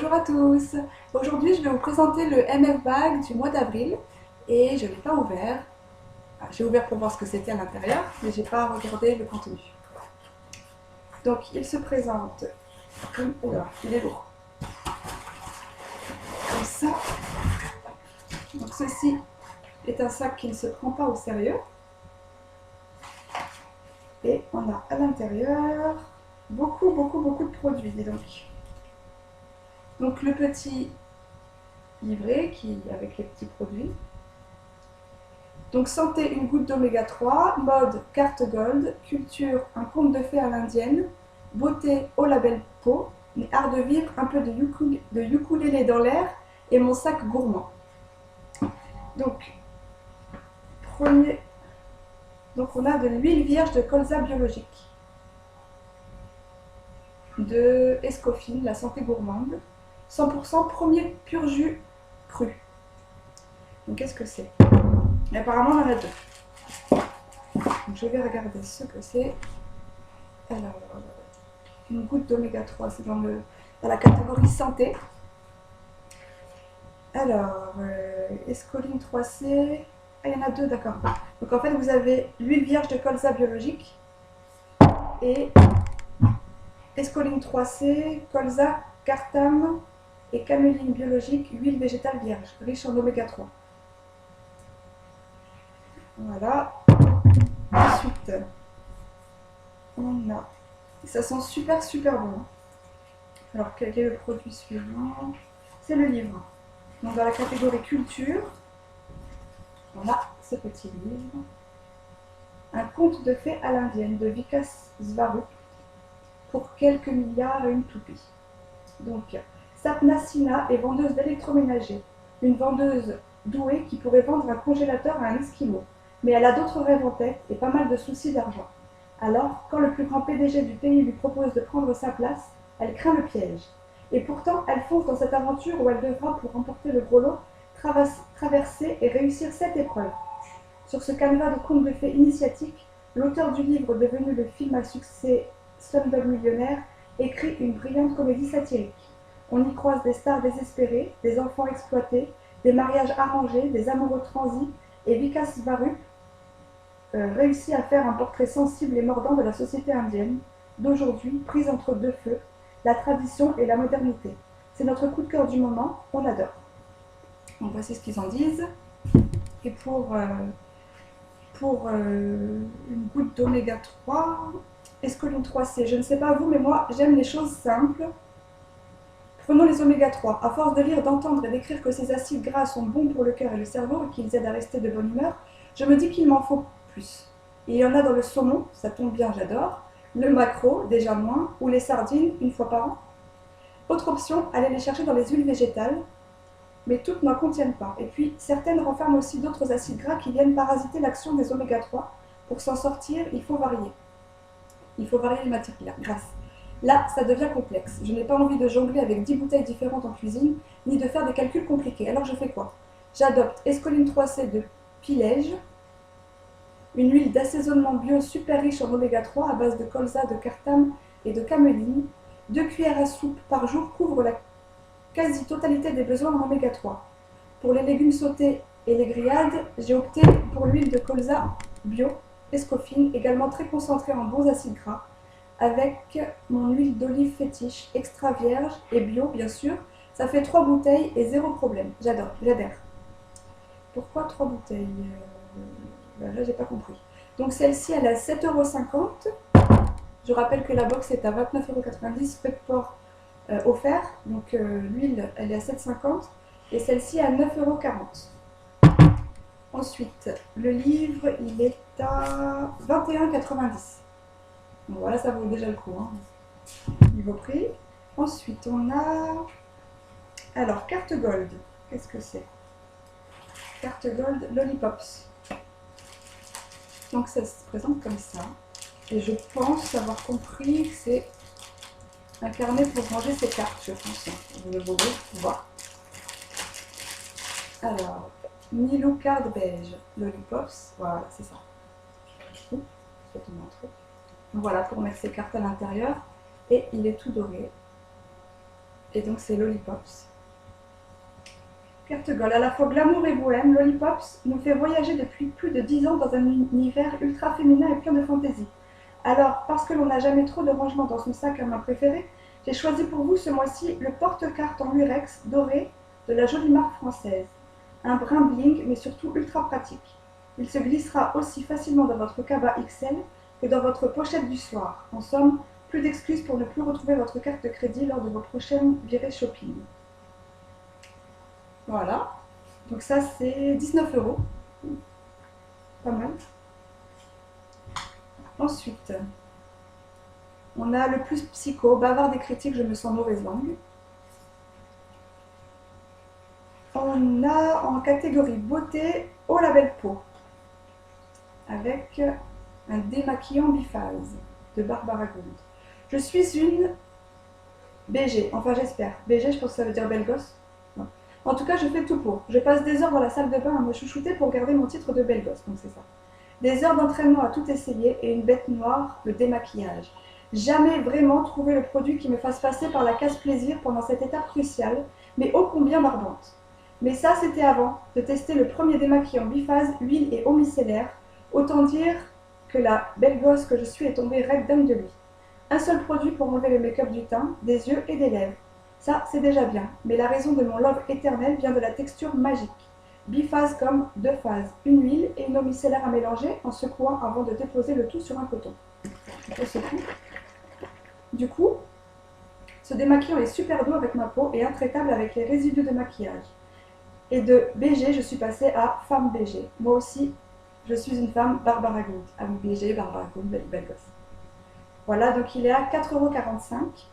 Bonjour à tous. Aujourd'hui, je vais vous présenter le MF Bag du mois d'avril et je ne l'ai pas ouvert. J'ai ouvert pour voir ce que c'était à l'intérieur, mais j'ai pas regardé le contenu. Donc, il se présente comme... Oula, il est lourd. Comme ça. Donc, ceci est un sac qui ne se prend pas au sérieux. Et on a à l'intérieur beaucoup de produits, dis donc. Donc, le petit livret avec les petits produits. Donc santé, une goutte d'oméga 3, mode carte gold, culture, un conte de fées à l'indienne, beauté au label peau, mais art de vivre, un peu de ukulélé dans l'air et mon sac gourmand. Donc, donc on a de l'huile vierge de colza biologique, de Escofine, la santé gourmande, 100% premier pur jus cru. Donc qu'est-ce que c'est? Apparemment on en a deux. Donc, je vais regarder ce que c'est. Alors, une goutte d'oméga 3, c'est dans la catégorie santé. Alors, Escoline 3C. Ah, il y en a deux, d'accord. Donc en fait, vous avez l'huile vierge de colza biologique et Escoline 3C, colza, cartame et caméline biologique, huile végétale vierge, riche en oméga 3. Voilà. Ensuite, on a... Ça sent super bon. Alors, quel est le produit suivant? C'est le livre. Donc, dans la catégorie culture, on a ce petit livre. Un conte de fées à l'indienne de Vikas Svarup pour quelques milliards et une toupie. Donc, Sapna Sina est vendeuse d'électroménager. Une vendeuse douée qui pourrait vendre un congélateur à un esquimau. Mais elle a d'autres rêves en tête et pas mal de soucis d'argent. Alors, quand le plus grand PDG du pays lui propose de prendre sa place, elle craint le piège. Et pourtant, elle fonce dans cette aventure où elle devra, pour remporter le gros lot, traverser et réussir 7 épreuves. Sur ce canevas de contes de fées initiatique, l'auteur du livre devenu le film à succès Slumdog Millionnaire écrit une brillante comédie satirique. On y croise des stars désespérées, des enfants exploités, des mariages arrangés, des amoureux transis, et Vikas Svarup réussit à faire un portrait sensible et mordant de la société indienne, d'aujourd'hui, prise entre deux feux, la tradition et la modernité. C'est notre coup de cœur du moment, on adore. Donc voici ce qu'ils en disent. Et pour une goutte d'oméga 3, Escoline 3C, je ne sais pas vous, mais moi j'aime les choses simples. Prenons les oméga 3. À force de lire, d'entendre et d'écrire que ces acides gras sont bons pour le cœur et le cerveau et qu'ils aident à rester de bonne humeur, je me dis qu'il m'en faut plus. Et il y en a dans le saumon, ça tombe bien, j'adore. Le maquereau, déjà moins, ou les sardines, une fois par an. Autre option, aller les chercher dans les huiles végétales, mais toutes n'en contiennent pas. Et puis, certaines renferment aussi d'autres acides gras qui viennent parasiter l'action des oméga 3. Pour s'en sortir, il faut varier. Il faut varier les matières grasses. Là, ça devient complexe. Je n'ai pas envie de jongler avec 10 bouteilles différentes en cuisine, ni de faire des calculs compliqués. Alors je fais quoi? J'adopte Escoline 3C de Pilège, une huile d'assaisonnement bio super riche en oméga 3 à base de colza, de cartame et de caméline. 2 cuillères à soupe par jour couvrent la quasi-totalité des besoins en oméga 3. Pour les légumes sautés et les grillades, j'ai opté pour l'huile de colza bio, Escofine, également très concentrée en bons acides gras, avec mon huile d'olive fétiche, extra vierge et bio bien sûr. Ça fait 3 bouteilles et 0 problème. J'adore, j'adhère. Pourquoi 3 bouteilles? Là, j'ai pas compris. Donc celle-ci, elle est à 7,50 €. Je rappelle que la box est à 29,90 €, frais de port offert. Donc l'huile, elle est à 7,50 € et celle-ci à 9,40 €. Ensuite, le livre, il est à 21,90 €. Donc voilà, ça vaut déjà le coup, hein, niveau prix. Ensuite, on a... Alors, carte gold. Qu'est-ce que c'est? Carte gold Lollipops. Donc ça se présente comme ça. Et je pense avoir compris que c'est un carnet pour ranger ses cartes, je pense. Vous le voulez voir. Alors, Nilou Card beige, Lollipops. Voilà, c'est ça. Je vais te montrer. Voilà, pour mettre ses cartes à l'intérieur. Et il est tout doré. Et donc c'est Lollipops. Carte Gold, à la fois glamour et bohème, Lollipops nous fait voyager depuis plus de 10 ans dans un univers ultra féminin et plein de fantaisie. Alors, parce que l'on n'a jamais trop de rangement dans son sac à main préféré, j'ai choisi pour vous ce mois-ci le porte-carte en lurex doré de la jolie marque française. Un brin bling, mais surtout ultra pratique. Il se glissera aussi facilement dans votre cabas XL que dans votre pochette du soir. En somme, plus d'excuses pour ne plus retrouver votre carte de crédit lors de vos prochaines virées shopping. Voilà. Donc ça, c'est 19 €. Pas mal. Ensuite, on a le plus psycho, bavard des critiques, je me sens mauvaise langue. On a en catégorie beauté au label peau, avec un démaquillant biphase de Barbara Gould. Je suis une BG, enfin j'espère. BG, je pense que ça veut dire belle gosse. Non. En tout cas, je fais tout pour. Je passe des heures dans la salle de bain à me chouchouter pour garder mon titre de belle gosse, donc c'est ça. Des heures d'entraînement à tout essayer et une bête noire de démaquillage. Jamais vraiment trouvé le produit qui me fasse passer par la case plaisir pendant cette étape cruciale, mais ô combien barbante. Mais ça, c'était avant de tester le premier démaquillant biphase, huile et eau micellaire. Autant dire que la belle gosse que je suis est tombée raide dingue de lui. Un seul produit pour enlever le make-up du teint, des yeux et des lèvres. Ça, c'est déjà bien, mais la raison de mon love éternel vient de la texture magique. Biphase comme 2 phases, une huile et une eau micellaire à mélanger en secouant avant de déposer le tout sur un coton. On secoue. Du coup, ce démaquillant est super doux avec ma peau et intraitable avec les résidus de maquillage. Et de BG, je suis passée à femme BG. Moi aussi, je suis une femme Barbara Gould. Ah oui, BG, Barbara Gould, belle gosse. Voilà, donc il est à 4,45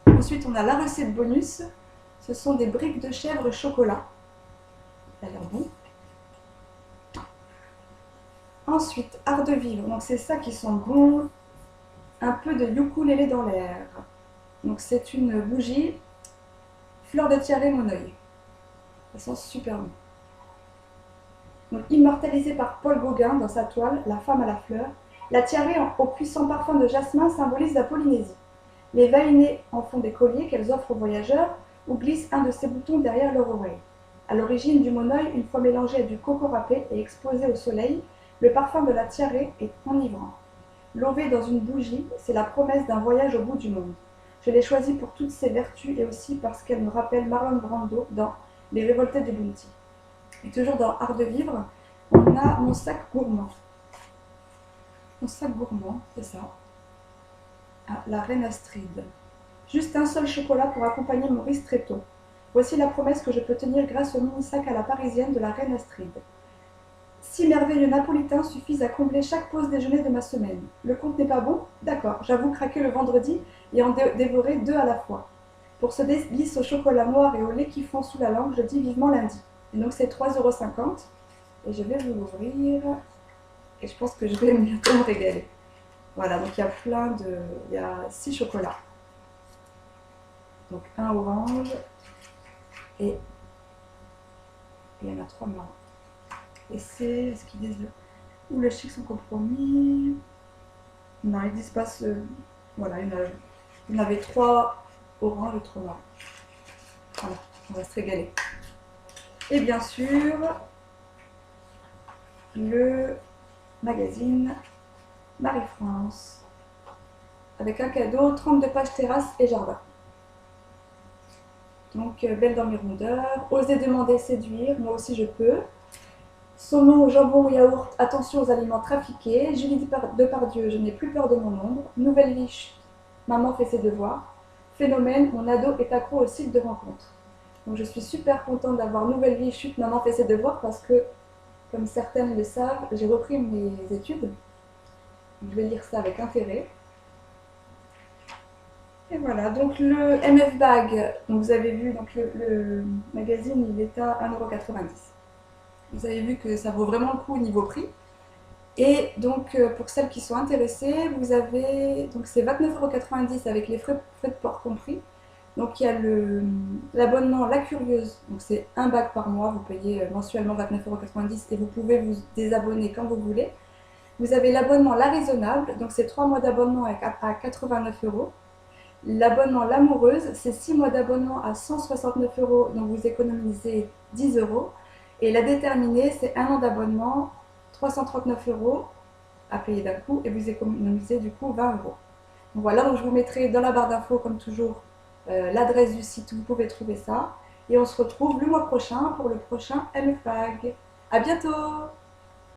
€. Ensuite, on a la recette bonus. Ce sont des briques de chèvre chocolat. Ça a l'air bon. Ensuite, art de vivre. Donc c'est ça qui sent bon. Un peu de ukulélé dans l'air. Donc c'est une bougie fleur de tiare monoï. Ça sent super bon. Donc immortalisée par Paul Gauguin dans sa toile La femme à la fleur, la tiare au puissant parfum de jasmin symbolise la Polynésie. Les vainés en font des colliers qu'elles offrent aux voyageurs ou glissent un de ces boutons derrière leur oreille. À l'origine du monoï, une fois mélangé à du coco râpé et exposé au soleil, le parfum de la tiare est enivrant. Lové dans une bougie, c'est la promesse d'un voyage au bout du monde. Je l'ai choisie pour toutes ses vertus et aussi parce qu'elle me rappelle Marlon Brando dans Les Révoltés du Bounty. Et toujours dans Art de vivre, on a mon sac gourmand. Mon sac gourmand, c'est ça. Ah, la reine Astrid. Juste un seul chocolat pour accompagner mon ristretto. Voici la promesse que je peux tenir grâce au mini-sac à la parisienne de la reine Astrid. 6 merveilleux napolitains suffisent à combler chaque pause déjeuner de ma semaine. Le compte n'est pas bon? D'accord, j'avoue craquer le vendredi et en dévorer 2 à la fois. Pour ce délice au chocolat noir et au lait qui fond sous la langue, je dis vivement lundi. Et donc c'est 3,50 € et je vais vous l'ouvrir et je pense que je vais bientôt me régaler. Voilà, donc il y a il y a 6 chocolats. Donc un orange et il y en a 3 marrons. Et c'est ce qu'ils disent là. Ou le chic sans compromis. Non, ils disent pas ce. Voilà, il y en avait 3 oranges et 3 marrons. Voilà, on va se régaler. Et bien sûr, le magazine Marie-France. Avec un cadeau, 32 pages terrasse et jardin. Donc, belle dans mes rondeurs. Osez demander, séduire, moi aussi je peux. Saumon au jambon ou yaourt, attention aux aliments trafiqués. Julie Depardieu, je n'ai plus peur de mon ombre. Nouvelle vie, chut, maman fait ses devoirs. Phénomène, mon ado est accro au site de rencontre. Donc je suis super contente d'avoir Nouvelle vie, chut, maman fait ses devoirs parce que, comme certaines le savent, j'ai repris mes études. Je vais lire ça avec intérêt. Et voilà, donc le MF Bag, donc vous avez vu, donc le magazine il est à 1,90 €. Vous avez vu que ça vaut vraiment le coup au niveau prix. Et donc pour celles qui sont intéressées, vous avez, donc c'est 29,90 € avec les frais de port compris. Donc il y a l'abonnement La Curieuse, donc c'est un bag par mois, vous payez mensuellement 29,90 € et vous pouvez vous désabonner quand vous voulez. Vous avez l'abonnement La Raisonnable, donc c'est 3 mois d'abonnement à 89 €. L'abonnement L'Amoureuse, c'est 6 mois d'abonnement à 169 euros, donc vous économisez 10 euros. Et la déterminée, c'est un an d'abonnement, 339 euros à payer d'un coup, et vous économisez du coup 20 euros. Donc voilà, donc je vous mettrai dans la barre d'infos, comme toujours, l'adresse du site où vous pouvez trouver ça. Et on se retrouve le mois prochain pour le prochain MFAG. À bientôt!